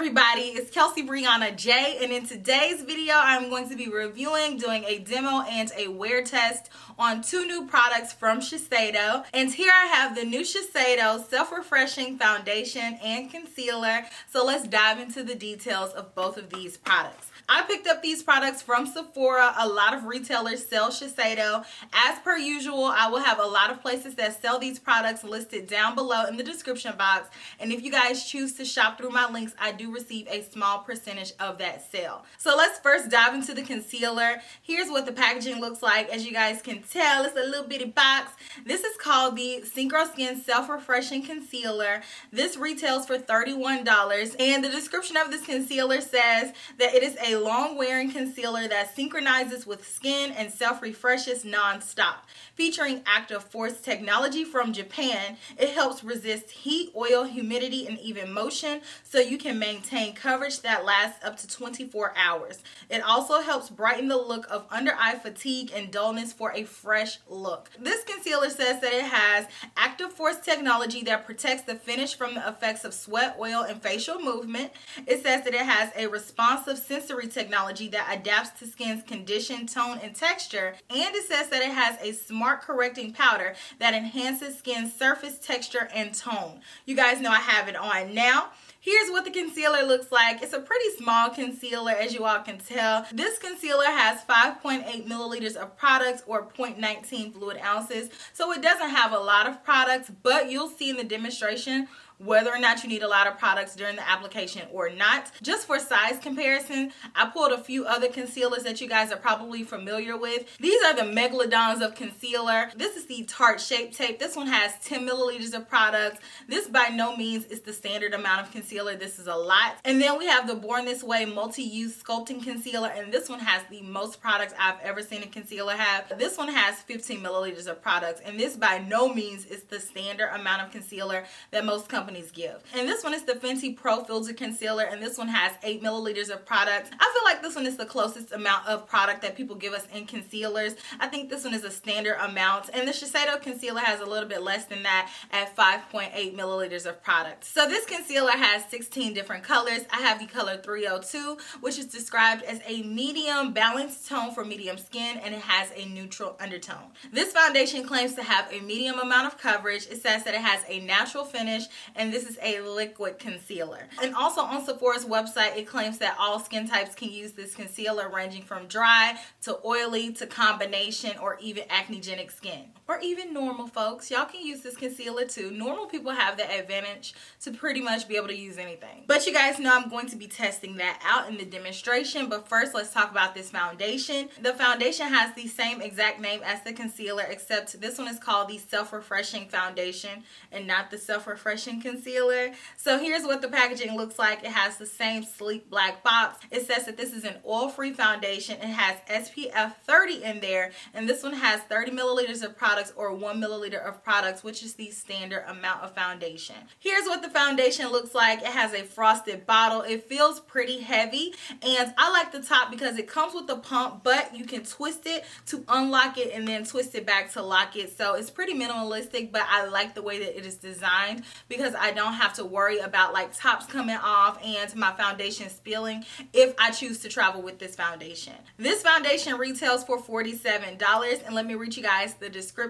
everybody, it's Kelsee Briana J, and in today's video I'm going to be reviewing, doing a demo and a wear test on two new products from Shiseido. And here I have the new Shiseido Self-Refreshing Foundation and Concealer. So let's dive into the details of both of these products. I picked up these products from Sephora. A lot of retailers sell Shiseido. As per usual, I will have a lot of places that sell these products listed down below in the description box. And if you guys choose to shop through my links, I do receive a small percentage of that sale. So let's first dive into the concealer. Here's what the packaging looks like. As you guys can tell, it's a little bitty box. This is called the Synchro Skin Self-Refreshing Concealer. This retails for $31. And the description of this concealer says that it is a long-wearing concealer that synchronizes with skin and self-refreshes non-stop. Featuring active force technology from Japan, it helps resist heat, oil, humidity, and even motion, so you can maintain coverage that lasts up to 24 hours. It also helps brighten the look of under-eye fatigue and dullness for a fresh look. This concealer says that it has active force technology that protects the finish from the effects of sweat, oil, and facial movement. It says that it has a responsive sensory technology that adapts to skin's condition, tone, and texture. And it says that it has a smart correcting powder that enhances skin's surface texture and tone. You guys know I have it on now. Here's what the concealer looks like. It's a pretty small concealer, as you all can tell. This concealer has 5.8 milliliters of products, or 0.19 fluid ounces. So it doesn't have a lot of products, but you'll see in the demonstration whether or not you need a lot of products during the application or not. Just for size comparison, I pulled a few other concealers that you guys are probably familiar with. These are the Megalodons of concealer. This is the Tarte Shape Tape. This one has 10 milliliters of products. This by no means is the standard amount of concealer. This is a lot. And then we have the Born This Way Multi-Use Sculpting Concealer, and this one has the most products I've ever seen a concealer have. This one has 15 milliliters of products, and this by no means is the standard amount of concealer that most companies give. And this one is the Fenty Pro Filter Concealer, and this one has 8 milliliters of products. I feel like this one is the closest amount of product that people give us in concealers. I think this one is a standard amount, and the Shiseido concealer has a little bit less than that at 5.8 milliliters of product. So this concealer has 16 different colors. I have the color 302, which is described as a medium balanced tone for medium skin, and it has a neutral undertone. This foundation claims to have a medium amount of coverage. It says that it has a natural finish, and this is a liquid concealer. And also on Sephora's website, it claims that all skin types can use this concealer, ranging from dry to oily to combination or even acnegenic skin. Or even normal folks. Y'all can use this concealer too. Normal people have the advantage to pretty much be able to use anything. But you guys know I'm going to be testing that out in the demonstration. But first, let's talk about this foundation. The foundation has the same exact name as the concealer, except this one is called the Self-Refreshing Foundation and not the Self-Refreshing Concealer. So here's what the packaging looks like. It has the same sleek black box. It says that this is an oil-free foundation. It has SPF 30 in there, and this one has 30 milliliters of products, or 1 milliliter of products, which is the standard amount of foundation. Here's what the foundation looks like. It has a frosted bottle. It feels pretty heavy, and I like the top because it comes with a pump, but you can twist it to unlock it and then twist it back to lock it. So it's pretty minimalistic, but I like the way that it is designed because I don't have to worry about like tops coming off and my foundation spilling if I choose to travel with this foundation. This foundation retails for $47, and let me read you guys the description.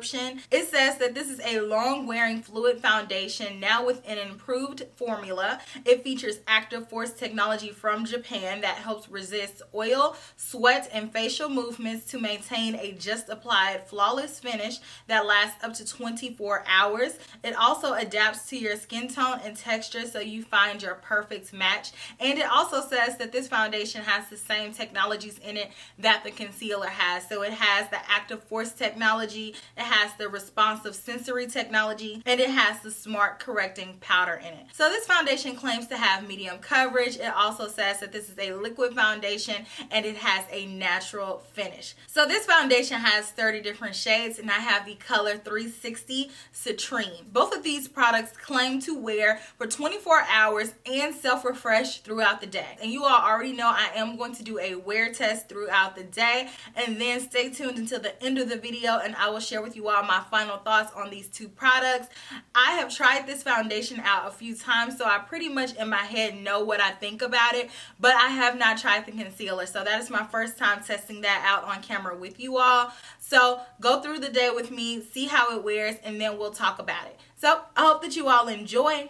It says that this is a long-wearing fluid foundation now with an improved formula. It features active force technology from Japan that helps resist oil, sweat, and facial movements to maintain a just applied flawless finish that lasts up to 24 hours. It also adapts to your skin tone and texture so you find your perfect match. And it also says that this foundation has the same technologies in it that the concealer has. So it has the active force technology, it has the responsive sensory technology, and it has the smart correcting powder in it. So this foundation claims to have medium coverage. It also says that this is a liquid foundation and it has a natural finish. So this foundation has 30 different shades, and I have the color 360 Citrine. Both of these products claim to wear for 24 hours and self-refresh throughout the day. And you all already know I am going to do a wear test throughout the day, and then stay tuned until the end of the video and I will share with you all my final thoughts on these two products. I have tried this foundation out a few times, so I pretty much in my head know what I think about it, but I have not tried the concealer, so that is my first time testing that out on camera with you all. So go through the day with me, see how it wears, and then we'll talk about it. So I hope that you all enjoy.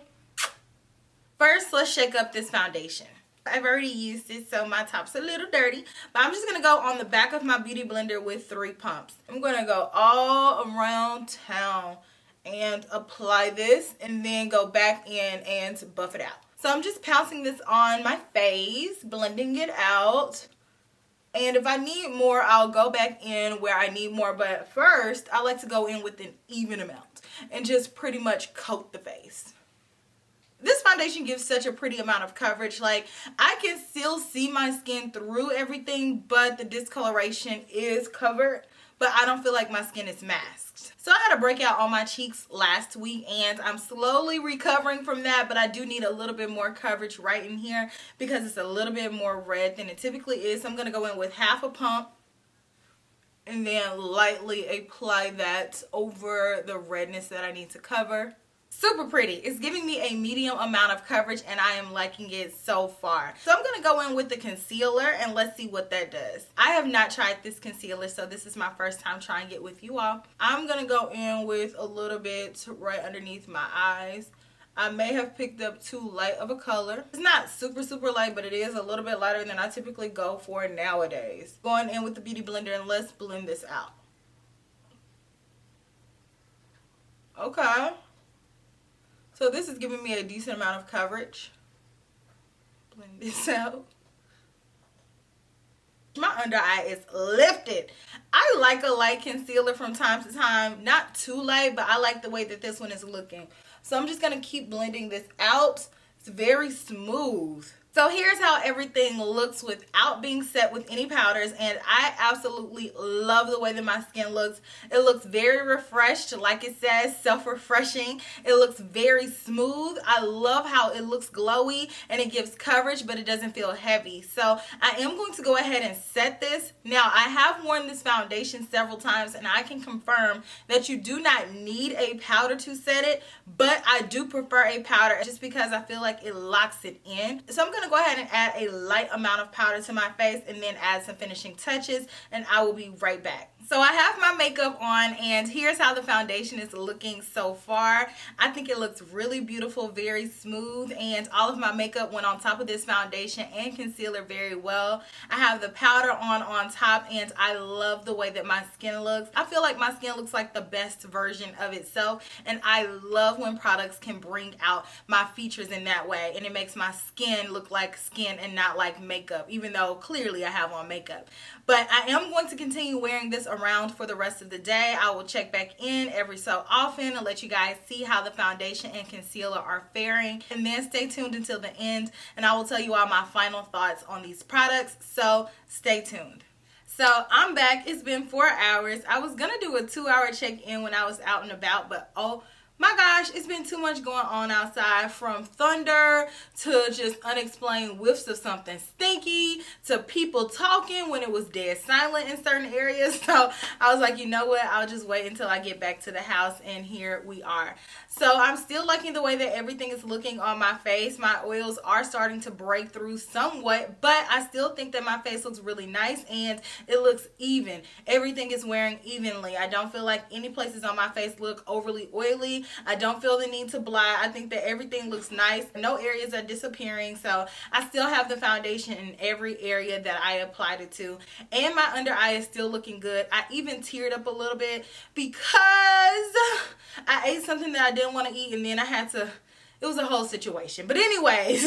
First, let's shake up this foundation. I've already used it, so my top's a little dirty, but I'm just going to go on the back of my beauty blender with 3 pumps. I'm going to go all around town and apply this and then go back in and buff it out. So I'm just pouncing this on my face, blending it out. And if I need more, I'll go back in where I need more. But first, I like to go in with an even amount and just pretty much coat the face. This foundation gives such a pretty amount of coverage. Like, I can still see my skin through everything, but the discoloration is covered. But I don't feel like my skin is masked. So I had a breakout on my cheeks last week, and I'm slowly recovering from that, but I do need a little bit more coverage right in here because it's a little bit more red than it typically is. So I'm going to go in with half a pump and then lightly apply that over the redness that I need to cover. Super pretty. It's giving me a medium amount of coverage and I am liking it so far. So I'm going to go in with the concealer and let's see what that does. I have not tried this concealer, so this is my first time trying it with you all. I'm going to go in with a little bit right underneath my eyes. I may have picked up too light of a color. It's not super light, but it is a little bit lighter than I typically go for nowadays. Going in with the beauty blender and let's blend this out. Okay. So this is giving me a decent amount of coverage. Blend this out. My under eye is lifted. I like a light concealer from time to time. Not too light, but I like the way that this one is looking. So I'm just going to keep blending this out. It's very smooth. So here's how everything looks without being set with any powders, and I absolutely love the way that my skin looks. It looks very refreshed, like it says, self-refreshing. It looks very smooth. I love how it looks glowy and it gives coverage, but it doesn't feel heavy. So I am going to go ahead and set this. Now, I have worn this foundation several times, and I can confirm that you do not need a powder to set it, but I do prefer a powder just because I feel like it locks it in. So I'm going to go ahead and add a light amount of powder to my face and then add some finishing touches, and I will be right back. So I have my makeup on, and here's how the foundation is looking so far. I think it looks really beautiful, very smooth, and all of my makeup went on top of this foundation and concealer very well. I have the powder on top, and I love the way that my skin looks. I feel like my skin looks like the best version of itself, and I love when products can bring out my features in that way, and it makes my skin look like skin and not like makeup, even though clearly I have on makeup. But I am going to continue wearing this around for the rest of the day. I will check back in every so often and let you guys see how the foundation and concealer are faring. And then stay tuned until the end and I will tell you all my final thoughts on these products. So stay tuned. So I'm back. It's been 4 hours. I was going to do a 2-hour check-in when I was out and about, but oh my gosh, it's been too much going on outside, from thunder to just unexplained whiffs of something stinky to people talking when it was dead silent in certain areas. So I was like, you know what, I'll just wait until I get back to the house, and here we are. So I'm still liking the way that everything is looking on my face. My oils are starting to break through somewhat, but I still think that my face looks really nice and it looks even. Everything is wearing evenly. I don't feel like any places on my face look overly oily. I don't feel the need to blot. I think that everything looks nice. No areas are disappearing. So I still have the foundation in every area that I applied it to. And my under eye is still looking good. I even teared up a little bit because I ate something that I didn't want to eat, and then I had to, it was a whole situation. But anyways,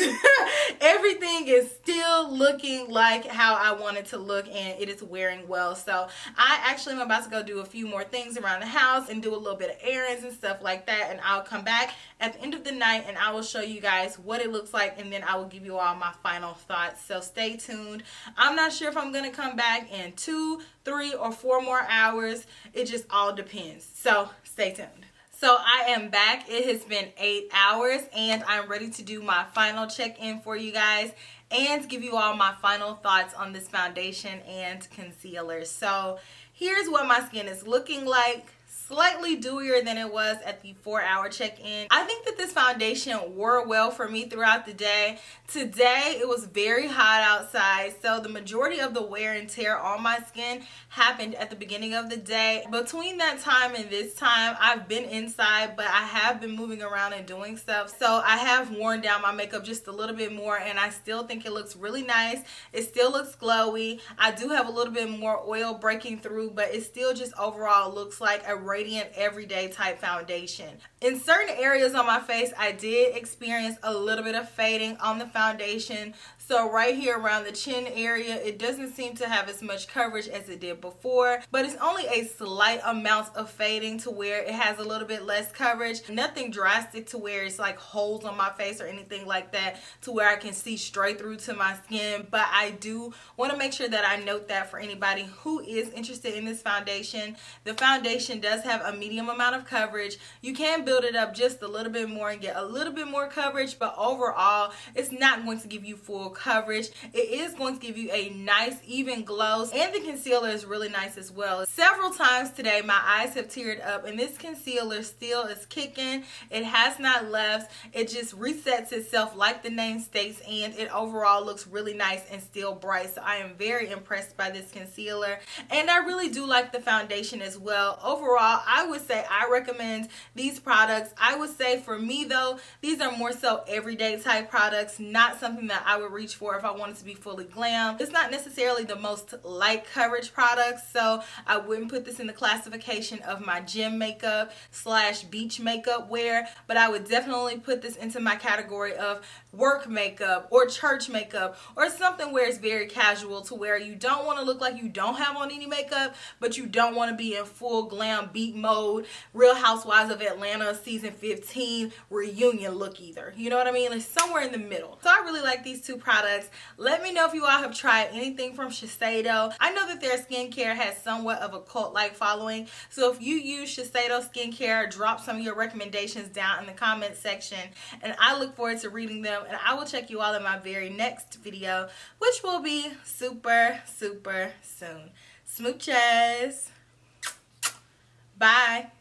everything is still looking like how I want it to look, and it is wearing well. So I actually am about to go do a few more things around the house and do a little bit of errands and stuff like that, and I'll come back at the end of the night and I will show you guys what it looks like, and then I will give you all my final thoughts. So stay tuned. I'm not sure if I'm going to come back in 2, 3, or 4 more hours. It just all depends. So stay tuned. So I am back. It has been 8 hours and I'm ready to do my final check-in for you guys and give you all my final thoughts on this foundation and concealer. So here's what my skin is looking like. Slightly dewier than it was at the 4-hour check-in. I think that this foundation wore well for me throughout the day. Today it was very hot outside, so the majority of the wear and tear on my skin happened at the beginning of the day. Between that time and this time, I've been inside, but I have been moving around and doing stuff. So I have worn down my makeup just a little bit more, and I still think it looks really nice. It still looks glowy. I do have a little bit more oil breaking through, but it still just overall looks like a radiant everyday type foundation. In certain areas on my face, I did experience a little bit of fading on the foundation. So right here around the chin area, it doesn't seem to have as much coverage as it did before, but it's only a slight amount of fading to where it has a little bit less coverage. Nothing drastic to where it's like holes on my face or anything like that to where I can see straight through to my skin. But I do want to make sure that I note that for anybody who is interested in this foundation. The foundation does have a medium amount of coverage. You can build it up just a little bit more and get a little bit more coverage, but overall it's not going to give you full coverage. It is going to give you a nice even glow, and the concealer is really nice as well. Several times today my eyes have teared up, and this concealer still is kicking. It has not left. It just resets itself like the name states, and it overall looks really nice and still bright. So I am very impressed by this concealer, and I really do like the foundation as well. Overall, I would say I recommend these products. I would say for me though, these are more so everyday type products, not something that I would reach for if I wanted to be fully glam. It's not necessarily the most light coverage products, so I wouldn't put this in the classification of my gym makeup / beach makeup wear, but I would definitely put this into my category of work makeup or church makeup, or something where it's very casual to where you don't want to look like you don't have on any makeup, but you don't want to be in full glam beat mode, Real Housewives of Atlanta season 15 reunion look either. You know what I mean? It's somewhere in the middle. So I really like these two products. Let me know if you all have tried anything from Shiseido. I know that their skincare has somewhat of a cult-like following, so if you use Shiseido skincare, drop some of your recommendations down in the comment section, and I look forward to reading them, and I will check you all in my very next video, which will be super soon. Smooches. Bye.